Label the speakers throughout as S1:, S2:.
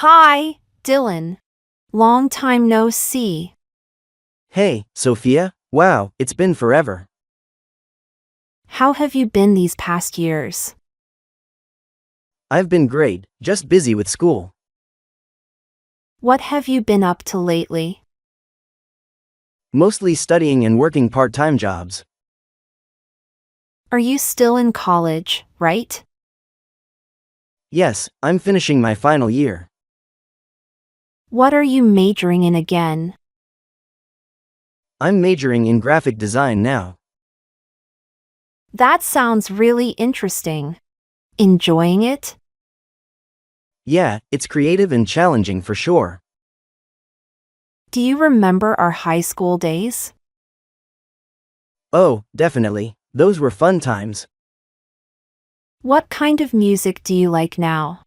S1: Hi, Dylan. Long time no see.
S2: Hey, Sophia. Wow, it's been forever.
S1: How have you been these past years?
S2: I've been great, just busy with school.
S1: What have you been up to lately?
S2: Mostly studying and working part-time jobs.
S1: Are you still in college, right?
S2: Yes, I'm finishing my final year.
S1: What are you majoring in again?
S2: I'm majoring in graphic design now.
S1: That sounds really interesting. Enjoying it?
S2: Yeah, it's creative and challenging for sure.
S1: Do you remember our high school days?
S2: Oh, definitely. Those were fun times.
S1: What kind of music do you like now?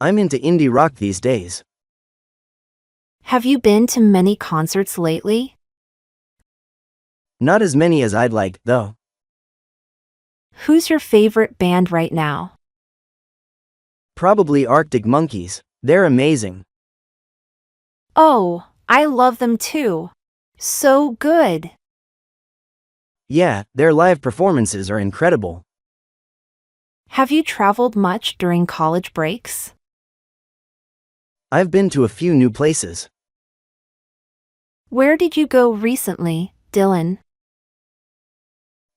S2: I'm into indie rock these days.
S1: Have you been to many concerts lately?
S2: Not as many as I'd like, though.
S1: Who's your favorite band right now?
S2: Probably Arctic Monkeys. They're amazing.
S1: Oh, I love them too. So good.
S2: Yeah, their live performances are incredible.
S1: Have you traveled much during college breaks?
S2: I've been to a few new places.
S1: Where did you go recently, Dylan?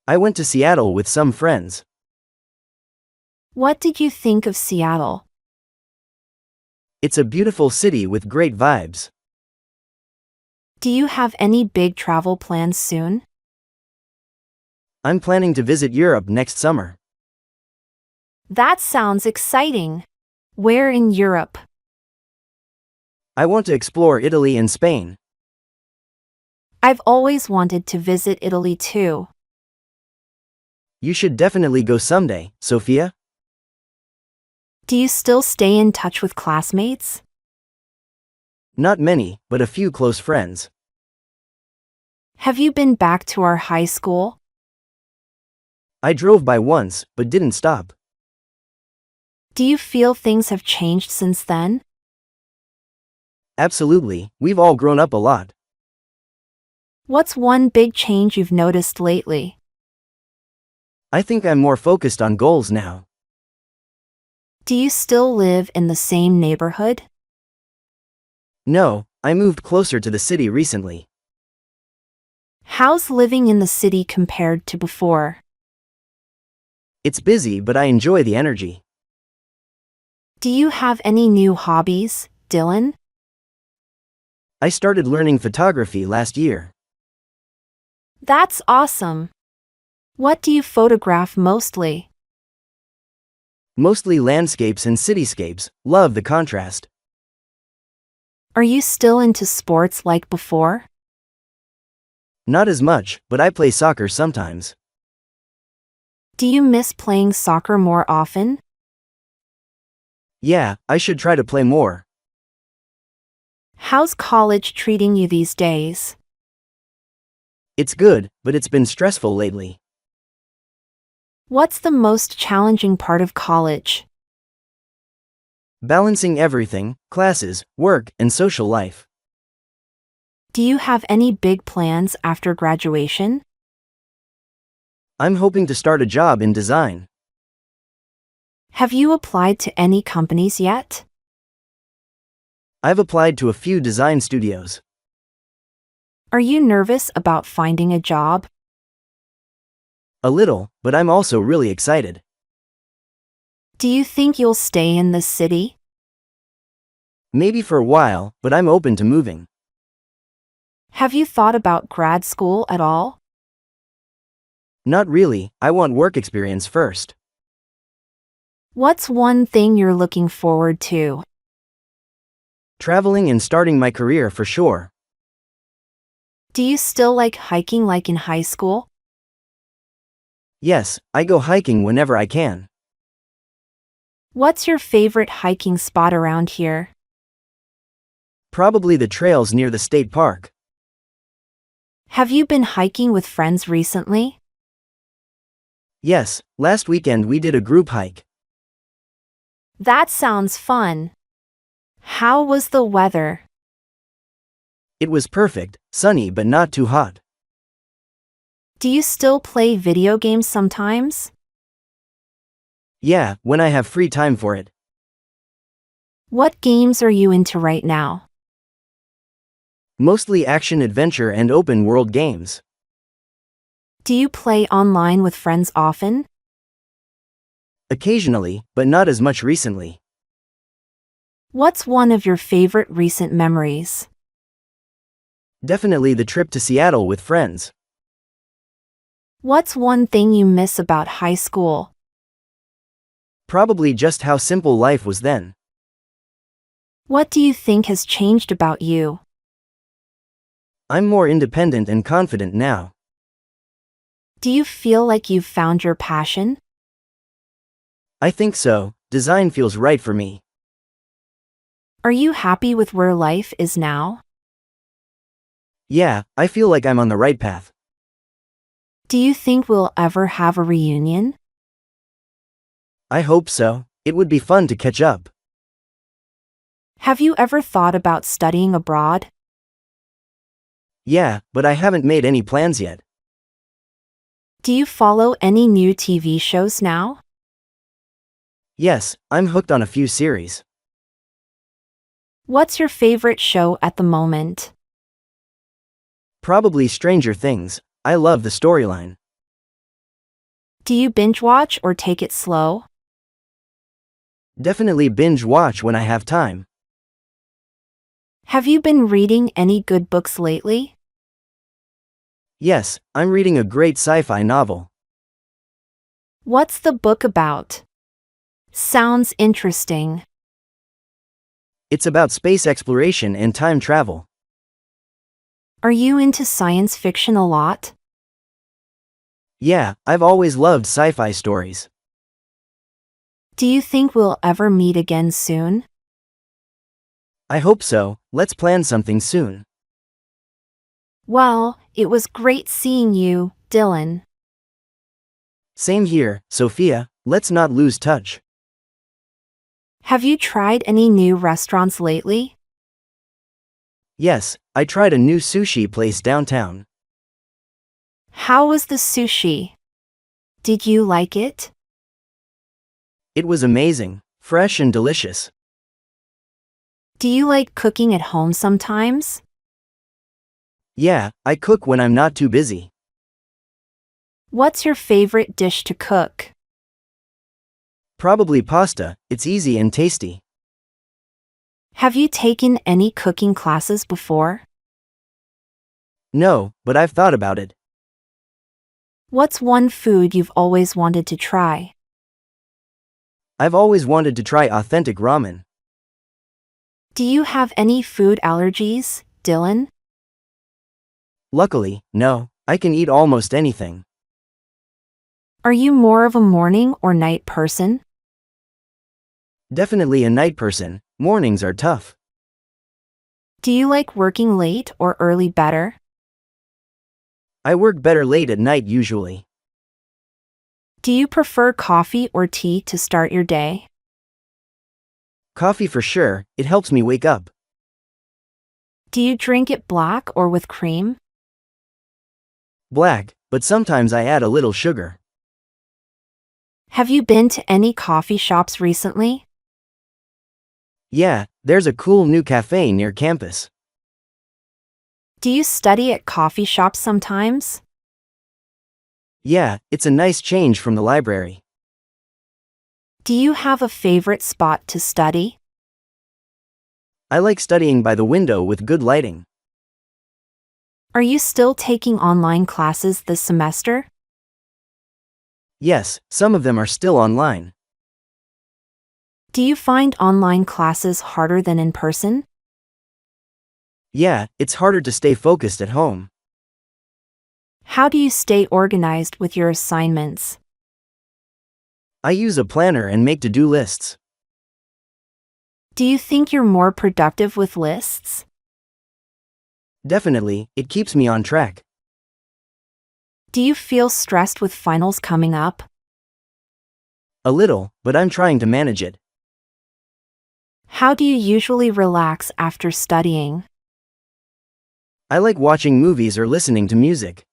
S2: I went to Seattle with some friends.
S1: What did you think of Seattle?
S2: It's a beautiful city with great vibes.
S1: Do you have any big travel plans soon?
S2: I'm planning to visit Europe next summer.
S1: That sounds exciting. Where in Europe?
S2: I want to explore Italy and Spain.
S1: I've always wanted to visit Italy too.
S2: You should definitely go someday, Sophia.
S1: Do you still stay in touch with classmates?
S2: Not many, but a few close friends.
S1: Have you been back to our high school?
S2: I drove by once, but didn't stop.
S1: Do you feel things have changed since then?
S2: Absolutely, we've all grown up a lot.
S1: What's one big change you've noticed lately?
S2: I think I'm more focused on goals now.
S1: Do you still live in the same neighborhood?
S2: No, I moved closer to the city recently.
S1: How's living in the city compared to before?
S2: It's busy, but I enjoy the energy.
S1: Do you have any new hobbies, Dylan?
S2: I started learning photography last year.
S1: That's awesome. What do you photograph mostly?
S2: Mostly landscapes and cityscapes. Love the contrast.
S1: Are you still into sports like before?
S2: Not as much, but I play soccer sometimes.
S1: Do you miss playing soccer more often?
S2: Yeah, I should try to play more.
S1: How's college treating you these days?
S2: It's good, but it's been stressful lately.
S1: What's the most challenging part of college?
S2: Balancing everything: classes, work, and social life.
S1: Do you have any big plans after graduation?
S2: I'm hoping to start a job in design.
S1: Have you applied to any companies yet?
S2: I've applied to a few design studios.
S1: Are you nervous about finding a job?
S2: A little, but I'm also really excited.
S1: Do you think you'll stay in this city?
S2: Maybe for a while, but I'm open to moving.
S1: Have you thought about grad school at all?
S2: Not really, I want work experience first.
S1: What's one thing you're looking forward to?
S2: Traveling and starting my career for sure.
S1: Do you still like hiking like in high school?
S2: Yes, I go hiking whenever I can.
S1: What's your favorite hiking spot around here?
S2: Probably the trails near the state park.
S1: Have you been hiking with friends recently?
S2: Yes, last weekend we did a group hike.
S1: That sounds fun. How was the weather?
S2: It was perfect, sunny but not too hot.
S1: Do you still play video games sometimes?
S2: Yeah, when I have free time for it.
S1: What games are you into right now?
S2: Mostly action-adventure and open-world games.
S1: Do you play online with friends often?
S2: Occasionally, but not as much recently.
S1: What's one of your favorite recent memories?
S2: Definitely the trip to Seattle with friends.
S1: What's one thing you miss about high school?
S2: Probably just how simple life was then.
S1: What do you think has changed about you?
S2: I'm more independent and confident now.
S1: Do you feel like you've found your passion?
S2: I think so. Design feels right for me.
S1: Are you happy with where life is now?
S2: Yeah, I feel like I'm on the right path.
S1: Do you think we'll ever have a reunion?
S2: I hope so. It would be fun to catch up.
S1: Have you ever thought about studying abroad?
S2: Yeah, but I haven't made any plans yet.
S1: Do you follow any new TV shows now?
S2: Yes, I'm hooked on a few series.
S1: What's your favorite show at the moment?
S2: Probably Stranger Things. I love the storyline.
S1: Do you binge watch or take it slow?
S2: Definitely binge watch when I have time.
S1: Have you been reading any good books lately?
S2: Yes, I'm reading a great sci-fi novel.
S1: What's the book about? Sounds interesting.
S2: It's about space exploration and time travel.
S1: Are you into science fiction a lot?
S2: Yeah, I've always loved sci-fi stories.
S1: Do you think we'll ever meet again soon?
S2: I hope so. Let's plan something soon.
S1: Well, it was great seeing you, Dylan.
S2: Same here, Sophia. Let's not lose touch.
S1: Have you tried any new restaurants lately?
S2: Yes, I tried a new sushi place downtown.
S1: How was the sushi? Did you like it?
S2: It was amazing, fresh and delicious.
S1: Do you like cooking at home sometimes?
S2: Yeah, I cook when I'm not too busy.
S1: What's your favorite dish to cook?
S2: Probably pasta. It's easy and tasty.
S1: Have you taken any cooking classes before?
S2: No, but I've thought about it.
S1: What's one food you've always wanted to try?
S2: I've always wanted to try authentic ramen.
S1: Do you have any food allergies, Dylan?
S2: Luckily, no, I can eat almost anything.
S1: Are you more of a morning or night person?
S2: Definitely a night person. Mornings are tough.
S1: Do you like working late or early better?
S2: I work better late at night usually.
S1: Do you prefer coffee or tea to start your day?
S2: Coffee for sure, it helps me wake up.
S1: Do you drink it black or with cream?
S2: Black, but sometimes I add a little sugar.
S1: Have you been to any coffee shops recently?
S2: Yeah, there's a cool new cafe near campus.
S1: Do you study at coffee shops sometimes?
S2: Yeah, it's a nice change from the library.
S1: Do you have a favorite spot to study?
S2: I like studying by the window with good lighting.
S1: Are you still taking online classes this semester?
S2: Yes, some of them are still online.
S1: Do you find online classes harder than in person?
S2: Yeah, it's harder to stay focused at home.
S1: How do you stay organized with your assignments?
S2: I use a planner and make to-do lists.
S1: Do you think you're more productive with lists?
S2: Definitely, it keeps me on track.
S1: Do you feel stressed with finals coming up?
S2: A little, but I'm trying to manage it.
S1: How do you usually relax after studying?
S2: I like watching movies or listening to music.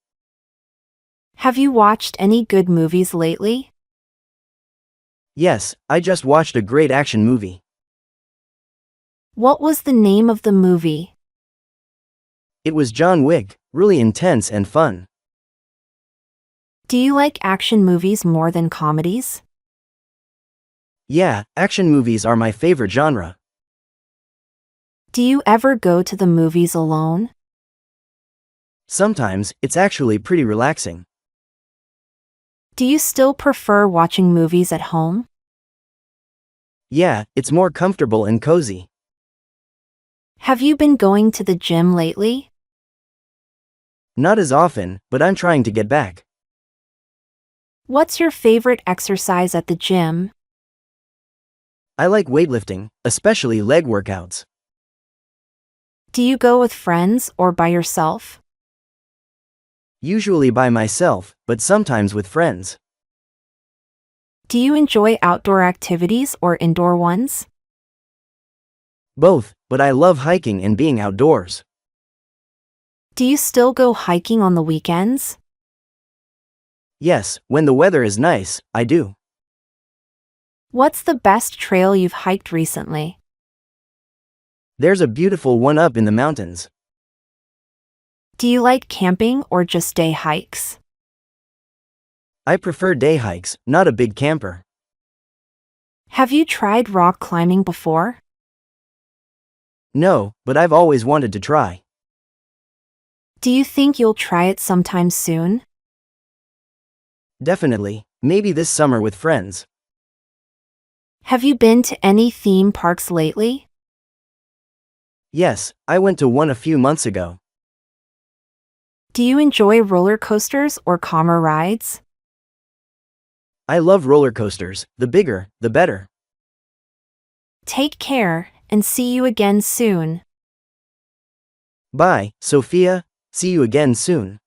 S1: Have you watched any good movies lately?
S2: Yes, I just watched a great action movie.
S1: What was the name of the movie?
S2: It was John Wick, really intense and fun.
S1: Do you like action movies more than comedies?
S2: Yeah, action movies are my favorite genre.
S1: Do you ever go to the movies alone?
S2: Sometimes, it's actually pretty relaxing.
S1: Do you still prefer watching movies at home?
S2: Yeah, it's more comfortable and cozy.
S1: Have you been going to the gym lately?
S2: Not as often, but I'm trying to get back.
S1: What's your favorite exercise at the gym?
S2: I like weightlifting, especially leg workouts.
S1: Do you go with friends or by yourself?
S2: Usually by myself, but sometimes with friends.
S1: Do you enjoy outdoor activities or indoor ones?
S2: Both, but I love hiking and being outdoors.
S1: Do you still go hiking on the weekends?
S2: Yes, when the weather is nice, I do.
S1: What's the best trail you've hiked recently?
S2: There's a beautiful one up in the mountains.
S1: Do you like camping or just day hikes?
S2: I prefer day hikes, not a big camper.
S1: Have you tried rock climbing before?
S2: No, but I've always wanted to try.
S1: Do you think you'll try it sometime soon?
S2: Definitely, maybe this summer with friends.
S1: Have you been to any theme parks lately?
S2: Yes, I went to one a few months ago.
S1: Do you enjoy roller coasters or calmer rides?
S2: I love roller coasters, the bigger, the better.
S1: Take care, and see you again soon.
S2: Bye, Sophia, see you again soon.